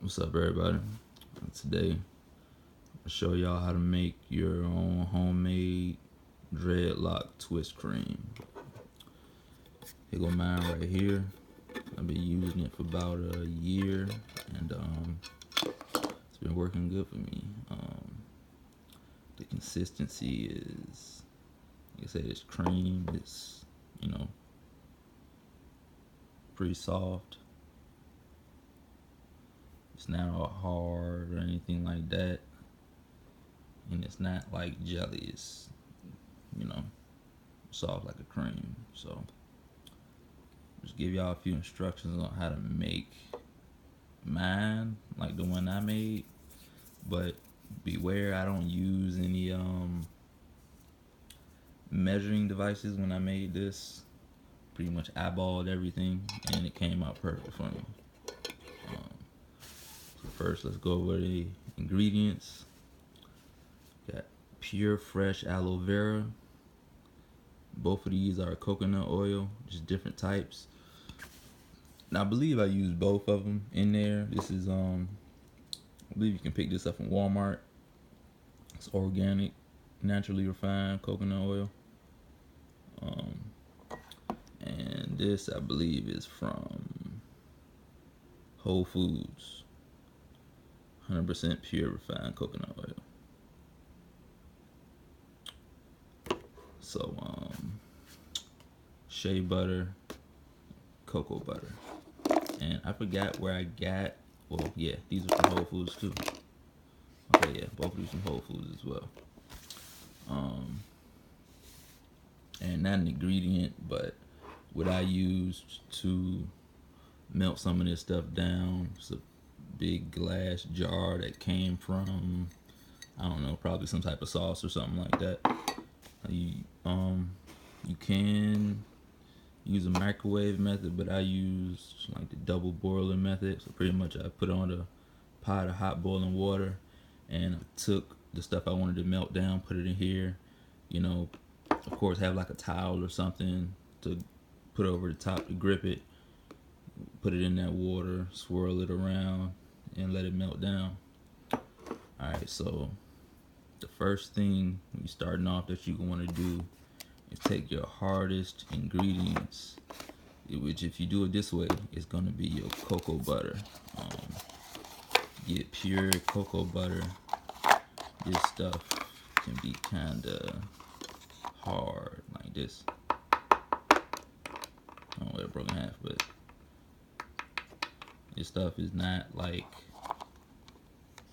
What's up, everybody? Today, I'll show y'all how to make your own homemade dreadlock twist cream. Here go mine right here. I've been using it for about a year, and it's been working good for me. The consistency is, like I said, it's cream. It's pretty soft. It's not all hard or anything like that. And it's not like jelly. It's, soft like a cream. So, just give y'all a few instructions on how to make mine, like the one I made. But beware, I don't use any measuring devices when I made this. Pretty much eyeballed everything, and it came out perfect for me. So first, let's go over the ingredients. Got pure fresh aloe vera. Both of these are coconut oil, just different types. Now I believe I used both of them in there. This is I believe you can pick this up from Walmart. It's organic, naturally refined coconut oil. And this I believe is from Whole Foods. 100% pure refined coconut oil. So shea butter, cocoa butter. And I forgot where I got, well, yeah, these are from Whole Foods too. Okay, yeah, both of these from Whole Foods as well. And not an ingredient, but what I used to melt some of this stuff down. It's a big glass jar that came from, I don't know, probably some type of sauce or something like that. You can use a microwave method, but I used like the double boiler method. So pretty much I put on a pot of hot boiling water, and I took the stuff I wanted to melt down, put it in here. Of course, have like a towel or something to put over the top to grip it. Put it in that water, swirl it around, and let it melt down. Alright, so the first thing when you're starting off that you want to do is take your hardest ingredients, which if you do it this way, it's going to be your cocoa butter. Get pure cocoa butter. This stuff can be kind of hard, like this. I don't know where it broke in half, but this stuff is not like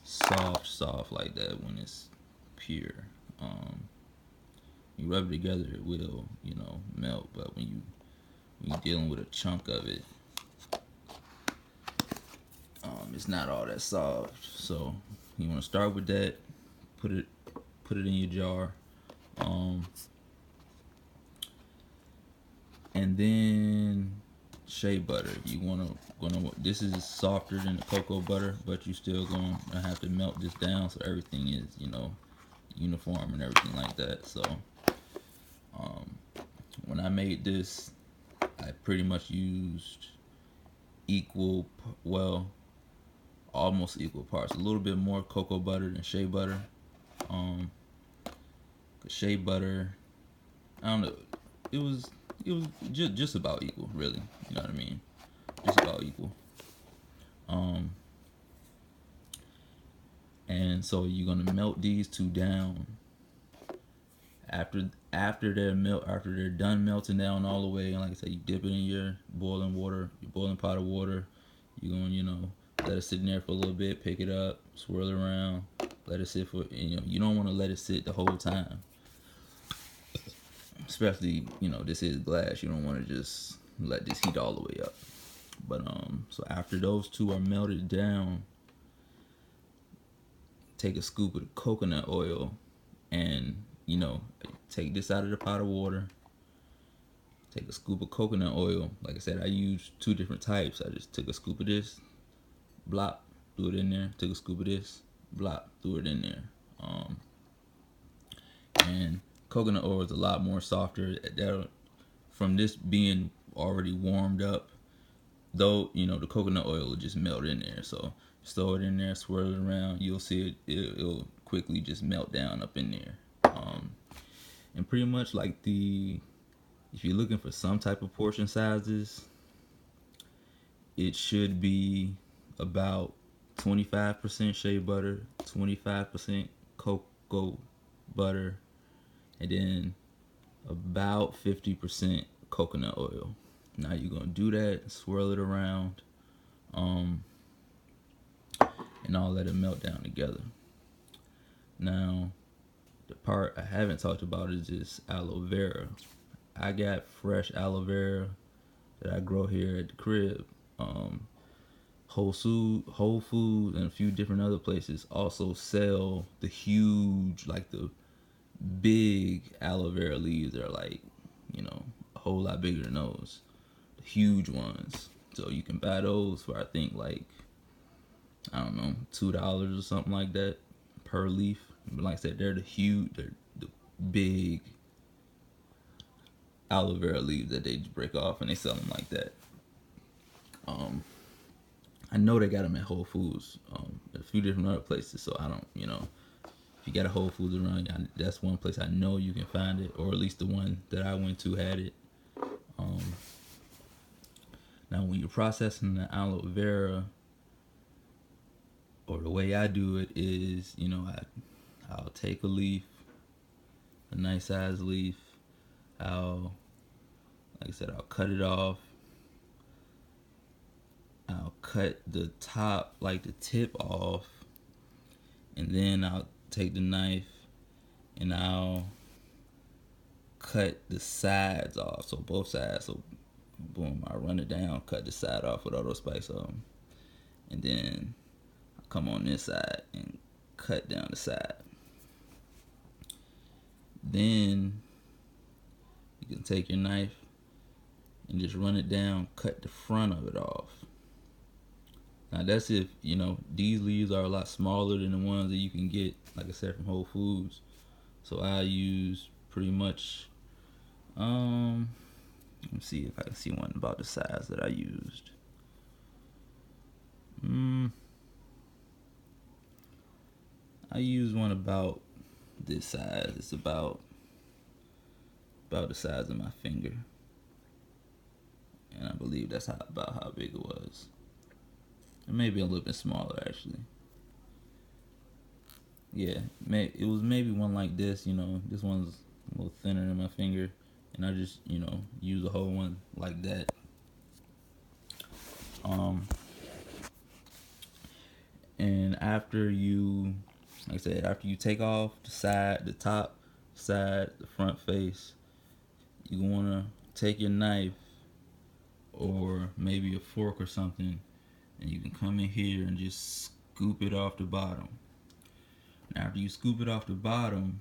soft like that when it's pure. You rub it together, it will, melt. But when you're dealing with a chunk of it, it's not all that soft. So you want to start with that. Put it in your jar, and then shea butter. You gonna this is softer than the cocoa butter, but you still gonna have to melt this down so everything is uniform and everything like that. So when I made this, I pretty much used almost equal parts. A little bit more cocoa butter than shea butter. Shea butter, I don't know, it was just about equal, really. You know what I mean? Just about equal. And so you're gonna melt these two down. After they're done melting down all the way, and like I said, you dip it in your boiling pot of water. You're gonna let it sit in there for a little bit, pick it up, swirl it around, let it sit for you don't want to let it sit the whole time. Especially this is glass. You don't want to just let this heat all the way up. But so after those two are melted down, take a scoop of the coconut oil and take this out of the pot of water. Take a scoop of coconut oil. Like I said, I used two different types. I just took a scoop of this, blop, threw it in there. Took a scoop of this, blop, threw it in there. And coconut oil is a lot more softer. From this being already warmed up, though, the coconut oil will just melt in there. So just throw it in there, swirl it around. You'll see it'll quickly just melt down up in there. And pretty much like if you're looking for some type of portion sizes, it should be about 25% shea butter, 25% cocoa butter, and then about 50% coconut oil. Now you're gonna do that, swirl it around, and all let it melt down together. Now, the part I haven't talked about is this aloe vera. I got fresh aloe vera that I grow here at the crib. Whole Foods and a few different other places also sell the huge, like the big aloe vera leaves. They're like, a whole lot bigger than those. The huge ones. So you can buy those for, I think, like, I don't know, $2 or something like that per leaf. But like I said, they're the big aloe vera leaves that they just break off and they sell them like that. I know they got them at Whole Foods, a few different other places. So I don't, if you got a Whole Foods around you, that's one place I know you can find it, or at least the one that I went to had it. Now, when you're processing the aloe vera, or the way I do it is, I'll take a leaf, a nice size leaf. Like I said, I'll cut it off. I'll cut the top, like the tip off, and then I'll take the knife and I'll cut the sides off, so both sides. So boom, I run it down, cut the side off with all those spikes on them, and then I come on this side and cut down the side. Then you can take your knife and just run it down, cut the front of it off. Now that's if, these leaves are a lot smaller than the ones that you can get, like I said, from Whole Foods. So I use pretty much, let me see if I can see one about the size that I used. I used one about this size. It's about the size of my finger. And I believe that's about how big it was. It may be a little bit smaller, actually. Yeah, it was maybe one like this. This one's a little thinner than my finger, and I just use a whole one like that. And after you, like I said, after you take off the top side, the front face, you wanna take your knife or maybe a fork or something, and you can come in here and just scoop it off the bottom. And after you scoop it off the bottom,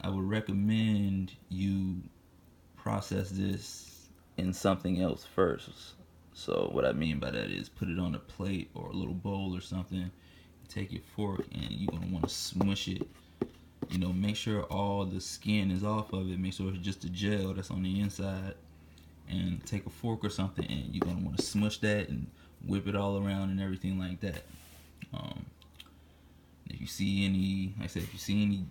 I would recommend you process this in something else first. So what I mean by that is put it on a plate or a little bowl or something. Take your fork and you're gonna want to smush it. Make sure all the skin is off of it. Make sure it's just the gel that's on the inside. And take a fork or something and you're gonna want to smush that and whip it all around and everything like that. If you see any, like I said, if you see any,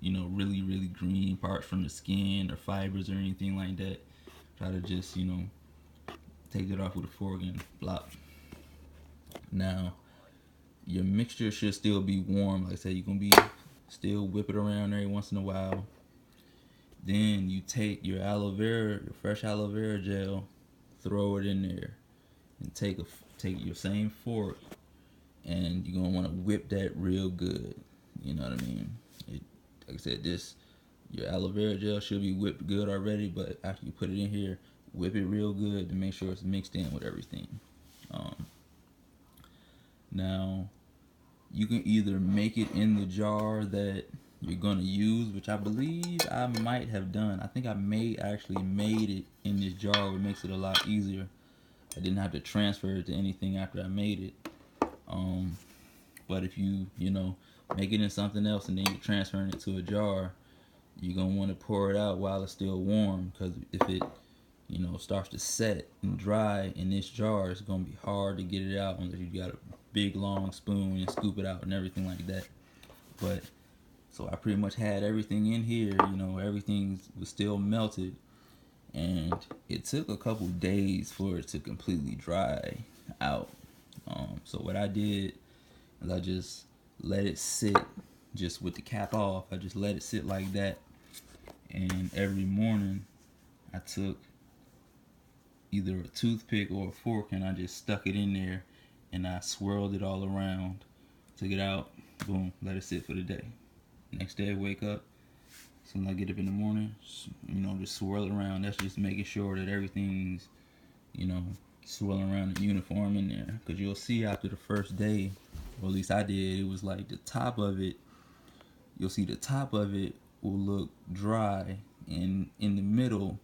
really, really green parts from the skin or fibers or anything like that, try to just, take it off with a fork and blop. Now, your mixture should still be warm. Like I said, you're going to be still whip it around every once in a while. Then you take your aloe vera, your fresh aloe vera gel, throw it in there, and take your same fork, and you're gonna want to whip that real good. You know what I mean? Like I said, your aloe vera gel should be whipped good already, but after you put it in here, whip it real good to make sure it's mixed in with everything. Now, you can either make it in the jar that you're gonna use, which I believe I might have done. I think I actually made it in this jar, which makes it a lot easier. I didn't have to transfer it to anything after I made it. But if you make it in something else and then you're transferring it to a jar, you're gonna want to pour it out while it's still warm, because if starts to set and dry in this jar, it's gonna be hard to get it out unless you got a big long spoon and scoop it out and everything like that. But so I pretty much had everything in here, everything was still melted, and it took a couple days for it to completely dry out. So what I did is I just let it sit, just with the cap off. I just let it sit like that, and every morning I took either a toothpick or a fork and I just stuck it in there and I swirled it all around, took it out, boom, let it sit for the day. Next day I wake up, so when I get up in the morning, just swirl it around. That's just making sure that everything's, swirling around and uniform in there. Because you'll see after the first day, or at least I did, it was like the top of it, you'll see the top of it will look dry, and in the middle,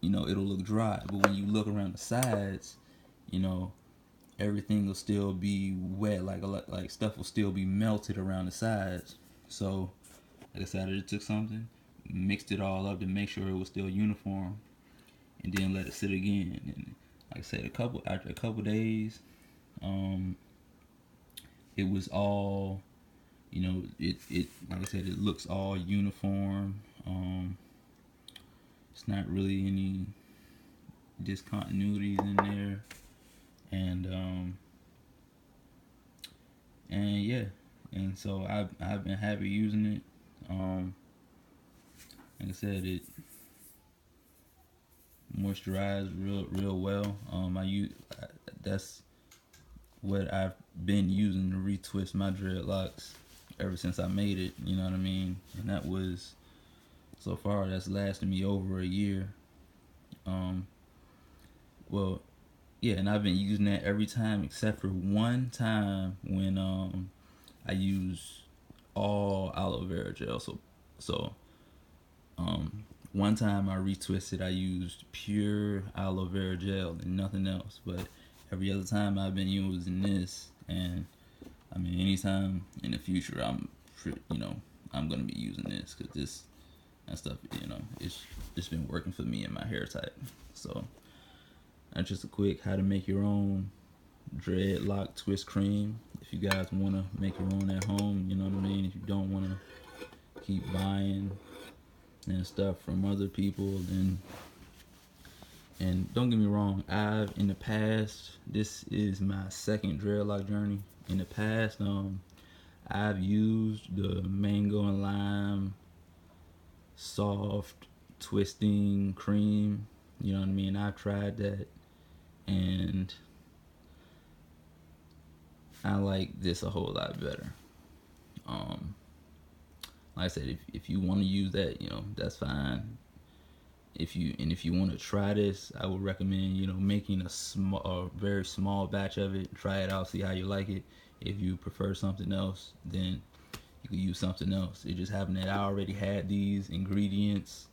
it'll look dry. But when you look around the sides, everything will still be wet, like stuff will still be melted around the sides. So I decided to took something, mixed it all up to make sure it was still uniform, and then let it sit again. And like I said, after a couple days, it was all, it like I said, it looks all uniform. It's not really any discontinuities in there, and yeah, and so I've been happy using it. Like I said, it moisturized real well. That's what I've been using to retwist my dreadlocks ever since I made it. You know what I mean? And that was, so far, that's lasted me over a year. Well, yeah, and I've been using that every time except for one time when I used all aloe vera gel. So one time I retwisted, I used pure aloe vera gel and nothing else. But every other time I've been using this, and I mean, anytime in the future, I'm gonna be using this because this and stuff, it's been working for me and my hair type. So that's just a quick how to make your own dreadlock twist cream. If you guys want to make your own at home, you know what I mean. If you don't want to keep buying and stuff from other people, then, and don't get me wrong, I've in the past, this is my second dreadlock journey. In the past, I've used the mango and lime soft twisting cream. You know what I mean? I've tried that, and I like this a whole lot better. Like I said, if you want to use that, that's fine. If you want to try this, I would recommend making a very small batch of it. Try it out, see how you like it. If you prefer something else, then you can use something else. It just happened that I already had these ingredients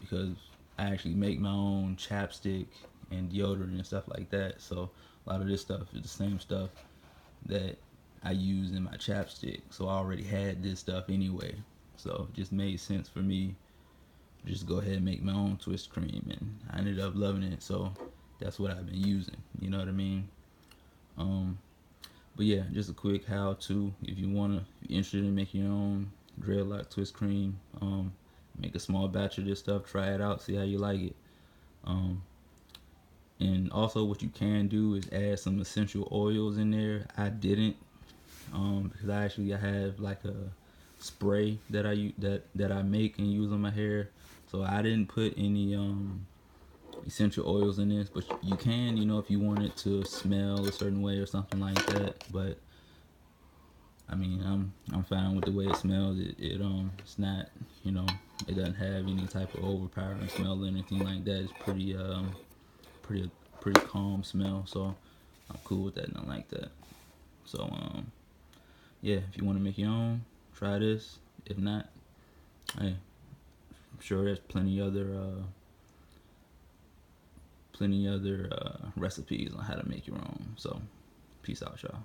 because I actually make my own chapstick and deodorant and stuff like that. So a lot of this stuff is the same stuff that I use in my chapstick. So I already had this stuff anyway. So it just made sense for me to just go ahead and make my own twist cream, and I ended up loving it. So that's what I've been using. You know what I mean? But yeah, just a quick how-to. If you're interested in making your own dreadlock twist cream, make a small batch of this stuff, try it out, see how you like it. And also what you can do is add some essential oils in there. I didn't, because I have like a spray that I make and use on my hair. So I didn't put any essential oils in this, but you can, if you want it to smell a certain way or something like that. But I mean, I'm fine with the way it smells. It's not, it doesn't have any type of overpowering smell or anything like that. It's pretty calm smell. So I'm cool with that, nothing like that. So yeah, if you want to make your own, try this. If not, hey, I'm sure there's plenty other recipes on how to make your own. So peace out, y'all.